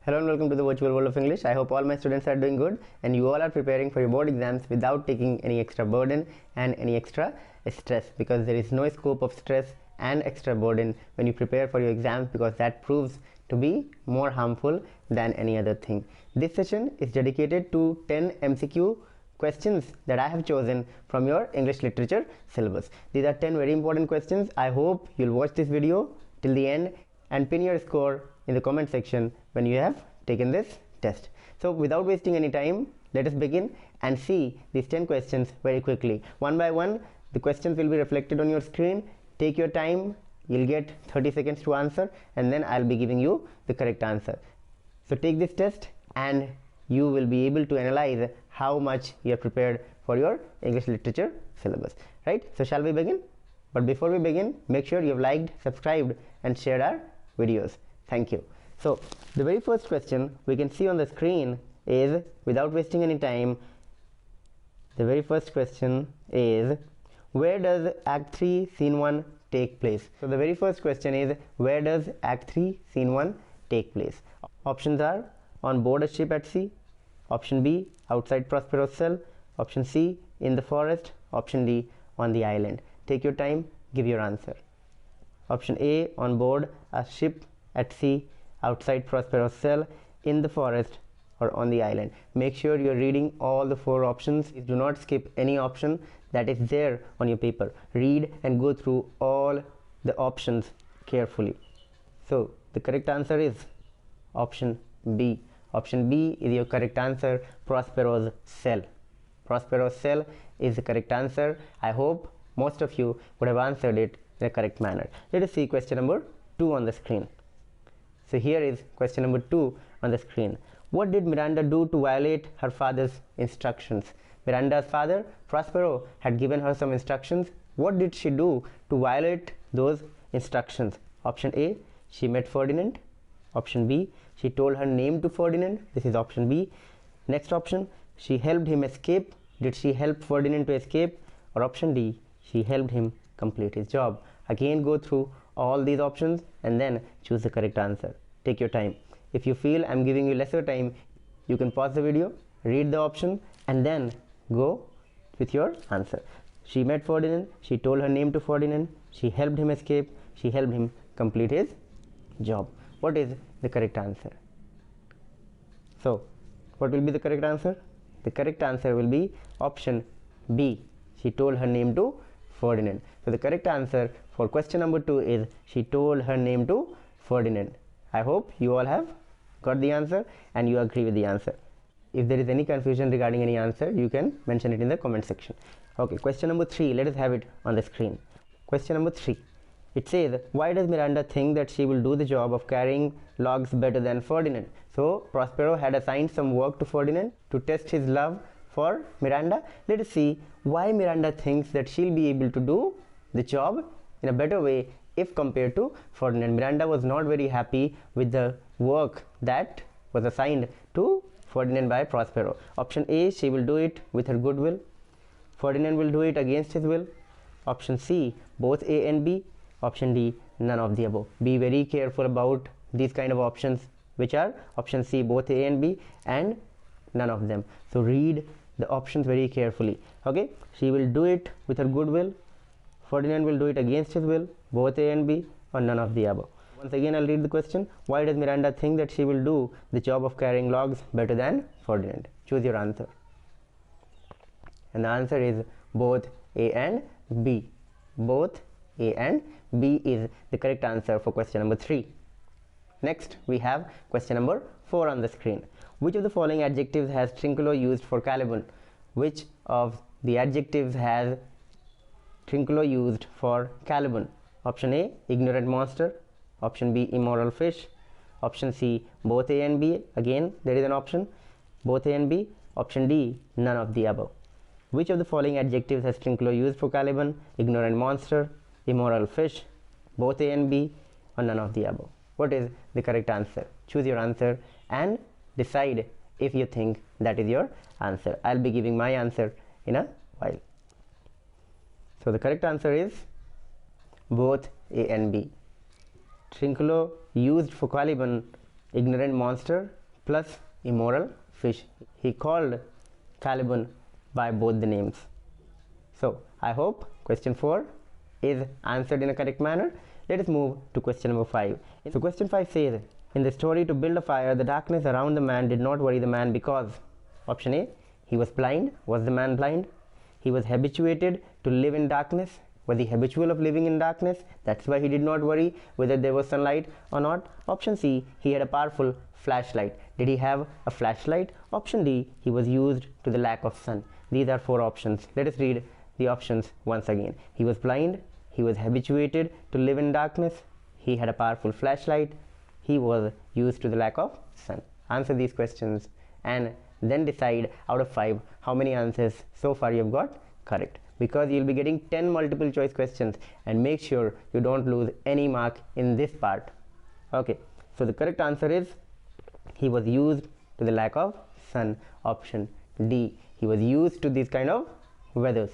Hello and welcome to the virtual world of English. I hope all my students are doing good and you all are preparing for your board exams without taking any extra burden and any extra stress, because there is no scope of stress and extra burden when you prepare for your exams, because that proves to be more harmful than any other thing. This session is dedicated to 10 MCQ questions that I have chosen from your English literature syllabus. These are 10 very important questions. I hope you'll watch this video till the end and pin your score in the comment section when you have taken this test. So without wasting any time, let us begin and see these 10 questions very quickly. One by one, the questions will be reflected on your screen. Take your time, you'll get 30 seconds to answer, and then I'll be giving you the correct answer. So take this test and you will be able to analyze how much you are prepared for your English literature syllabus, right? So shall we begin? But before we begin, make sure you've liked, subscribed and shared our videos. Thank you. So the very first question we can see on the screen is, without wasting any time, the very first question is, where does Act 3 Scene 1 take place? So the very first question is, where does Act 3 Scene 1 take place? Options are on board a ship at sea, option B outside Prospero's cell, option C in the forest, option D on the island. Take your time, give your answer. Option A, on board a ship at sea, outside Prospero's cell, in the forest or on the island. Make sure you're reading all the four options. Do not skip any option that is there on your paper. Read and go through all the options carefully. So the correct answer is option B. Option B is your correct answer, Prospero's cell. Prospero's cell is the correct answer. I hope most of you would have answered it in a correct manner. Let us see question number 2 on the screen. So here is question number 2 on the screen. What did Miranda do to violate her father's instructions? Miranda's father, Prospero, had given her some instructions. What did she do to violate those instructions? Option A, she met Ferdinand. Option B, she told her name to Ferdinand. This is option B. Next option, she helped him escape. Did she help Ferdinand to escape? Or option D, she helped him complete his job. Again, go through all these options and then choose the correct answer. Take your time. If you feel I'm giving you lesser time, you can pause the video, read the option and then go with your answer. She met Ferdinand, she told her name to Ferdinand, she helped him escape, she helped him complete his job. What is the correct answer? So what will be the correct answer? The correct answer will be option B. She told her name to Ferdinand. So the correct answer for question number 2 is, she told her name to Ferdinand. I hope you all have got the answer and you agree with the answer. If there is any confusion regarding any answer, you can mention it in the comment section. Okay, question number 3, let us have it on the screen. Question number 3, it says, why does Miranda think that she will do the job of carrying logs better than Ferdinand? So Prospero had assigned some work to Ferdinand to test his love for Miranda. Let us see why Miranda thinks that she'll be able to do the job in a better way if compared to Ferdinand. Miranda was not very happy with the work that was assigned to Ferdinand by Prospero. Option A, she will do it with her good will. Ferdinand will do it against his will. Option C, both A and B. Option D, none of the above. Be very careful about these kind of options, which are option C, both A and B, and none of them. So read the options very carefully. Okay, she will do it with her good will, Ferdinand will do it against his will, both A and B, or none of the above. Once again, I'll read the question. Why does Miranda think that she will do the job of carrying logs better than Ferdinand? Choose your answer. And the answer is both A and B. Both A and B is the correct answer for question number 3. Next, we have question number 4 on the screen. Which of the following adjectives has Trinculo used for Caliban? Which of the adjectives has Trinculo used for Caliban? Option A, ignorant monster. Option B, immoral fish. Option C, both A and B. Again, there is an option, both A and B. Option D, none of the above. Which of the following adjectives has Trinculo used for Caliban? Ignorant monster, immoral fish, both A and B, or none of the above. What is the correct answer? Choose your answer and decide if you think that is your answer. I'll be giving my answer in a while. So the correct answer is both A and B. Trinculo used for Caliban ignorant monster plus immoral fish. He called Caliban by both the names. So I hope question 4 is answered in a correct manner. Let us move to question number 5. So question 5 says, in the story To Build a Fire, the darkness around the man did not worry the man because option A, he was blind. Was the man blind? He was habituated to live in darkness. Was he habitual of living in darkness? That's why he did not worry whether there was sunlight or not. Option C, he had a powerful flashlight. Did he have a flashlight? Option D, he was used to the lack of sun. These are 4 options. Let us read the options once again. He was blind. He was habituated to live in darkness. He had a powerful flashlight. He was used to the lack of sun. Answer these questions and then decide out of 5 how many answers so far you have got correct, because you'll be getting 10 multiple choice questions, and make sure you don't lose any mark in this part. Okay, so the correct answer is he was used to the lack of sun. Option D, he was used to these kind of weathers.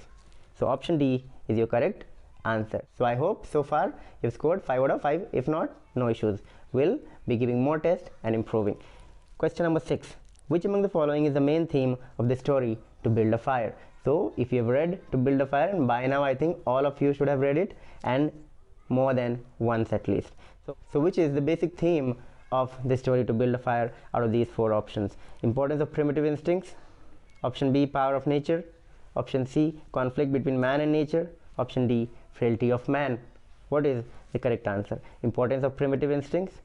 So option D is your correct answer. So I hope so far you've scored 5 out of 5. If not, no issues. We'll be giving more tests and improving. Question number 6. Which among the following is the main theme of the story To Build a Fire? So if you have read To Build a Fire, and by now I think all of you should have read it, and more than once at least. So which is the basic theme of the story To Build a Fire out of these 4 options? Importance of primitive instincts. Option B, power of nature. Option C, conflict between man and nature. Option D, frailty of man. What is the correct answer? Importance of primitive instincts.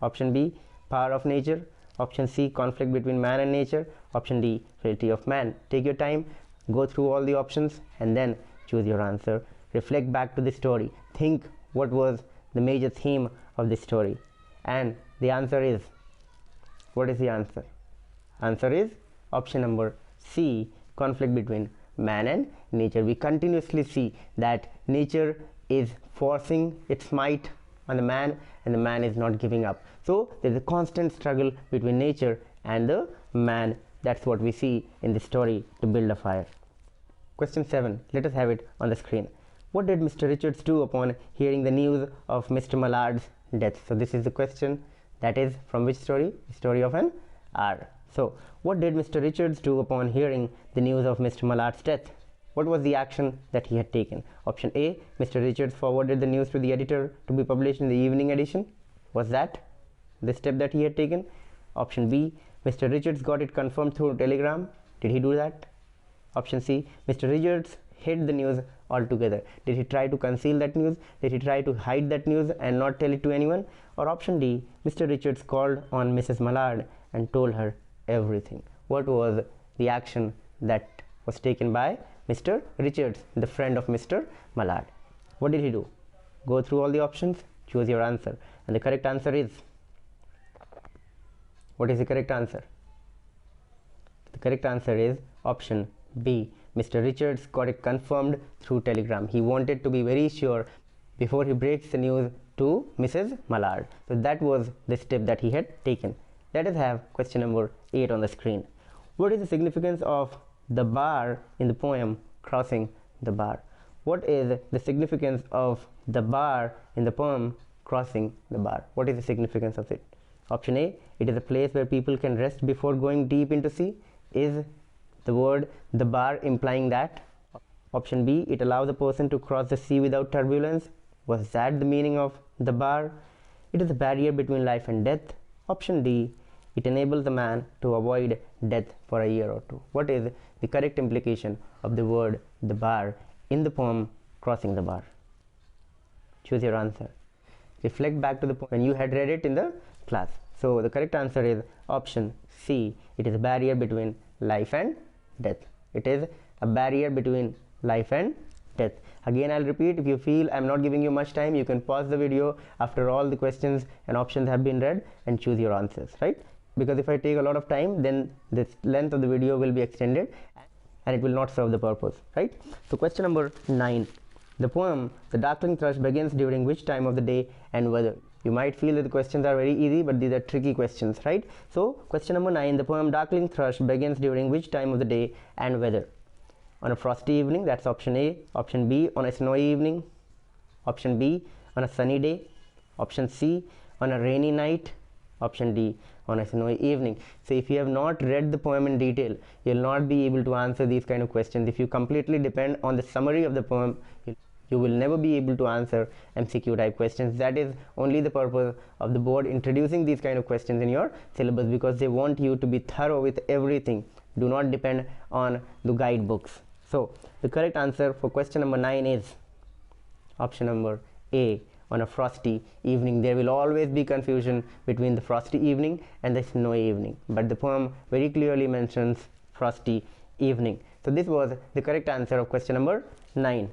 Option B, power of nature. Option C, conflict between man and nature. Option D, frailty of man. Take your time, go through all the options, and then choose your answer. Reflect back to the story. Think what was the major theme of the story. And the answer is, what is the answer? Answer is option number C, conflict between man and nature. We continuously see that nature is forcing its might on the man, and the man is not giving up. So there is a constant struggle between nature and the man. That's what we see in the story To Build a Fire. Question 7. Let us have it on the screen. What did Mr. Richards do upon hearing the news of Mr. Mallard's death? So this is the question. That is from which story? The story of an R. So what did Mr. Richards do upon hearing the news of Mr. Mallard's death? What was the action that he had taken? Option A, Mr. Richards forwarded the news to the editor to be published in the evening edition. Was that the step that he had taken? Option B, Mr. Richards got it confirmed through telegram. Did he do that? Option C, Mr. Richards hid the news altogether. Did he try to conceal that news? Did he try to hide that news and not tell it to anyone? Or option D, Mr. Richards called on Mrs. Mallard and told her everything. What was the action that was taken by Mr. Richards, the friend of Mr. Mallard? What did he do? Go through all the options, choose your answer. And the correct answer is, what is the correct answer? The correct answer is option B. Mr. Richards got it confirmed through telegram. He wanted to be very sure before he breaks the news to Mrs. Mallard. So that was the step that he had taken. Let us have question number 8 on the screen. What is the significance of the bar in the poem Crossing the Bar? What is the significance of the bar in the poem Crossing the Bar? What is the significance of it? Option A, it is a place where people can rest before going deep into sea. Is the word the bar implying that? Option B, it allows a person to cross the sea without turbulence. Was that the meaning of the bar? It is a barrier between life and death. Option D, it enables a man to avoid death for a year or two. What is the correct implication of the word the bar in the poem Crossing the Bar? Choose your answer. Reflect back to the poem when you had read it in the class. So the correct answer is option C. It is a barrier between life and death. It is a barrier between life and death. Again, I'll repeat, if you feel I'm not giving you much time, you can pause the video after all the questions and options have been read and choose your answers, right? Because if I take a lot of time, then the length of the video will be extended and it will not serve the purpose, right? So question number 9. The poem The Darkling Thrush begins during which time of the day and weather? You might feel that the questions are very easy, but these are tricky questions, right? So question number 9, the poem Darkling Thrush begins during which time of the day and weather? On a frosty evening, that's option A. Option B, on a snowy evening. Option B, on a sunny day. Option C, on a rainy night. Option D, on a snowy evening. So if you have not read the poem in detail, you'll not be able to answer these kind of questions. If you completely depend on the summary of the poem, you will never be able to answer MCQ type questions. That is only the purpose of the board introducing these kind of questions in your syllabus, because they want you to be thorough with everything. Do not depend on the guidebooks. So the correct answer for question number 9 is option number A, on a frosty evening. There will always be confusion between the frosty evening and the snowy evening, but the poem very clearly mentions frosty evening. So this was the correct answer of question number 9.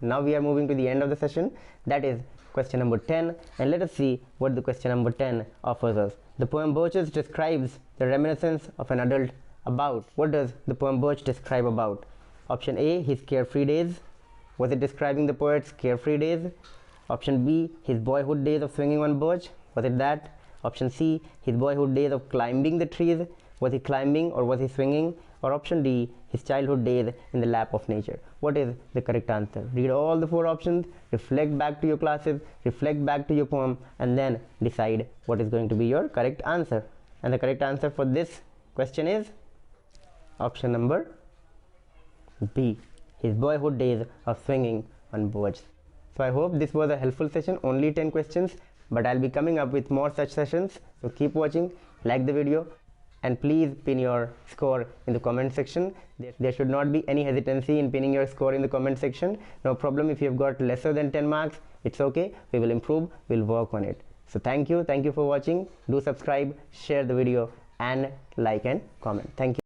Now we are moving to the end of the session, that is question number 10, and let us see what the question number 10 offers us. The poem Birches describes the reminiscence of an adult about. What does the poem Birch describe about? Option A, his carefree days. Was it describing the poet's carefree days? Option B, his boyhood days of swinging on birch. Was it that? Option C, his boyhood days of climbing the trees. Was he climbing or was he swinging? Or option D, his childhood days in the lap of nature. What is the correct answer? Read all the 4 options, reflect back to your classes, reflect back to your poem, and then decide what is going to be your correct answer. And the correct answer for this question is option number B, his boyhood days of swinging on birch. So I hope this was a helpful session. Only 10 questions, but I'll be coming up with more such sessions. So keep watching, like the video, and please pin your score in the comment section. There should not be any hesitancy in pinning your score in the comment section. No problem if you've got lesser than 10 marks. It's okay. We will improve. We'll work on it. So thank you for watching. Do subscribe, share the video, and like and comment. Thank you.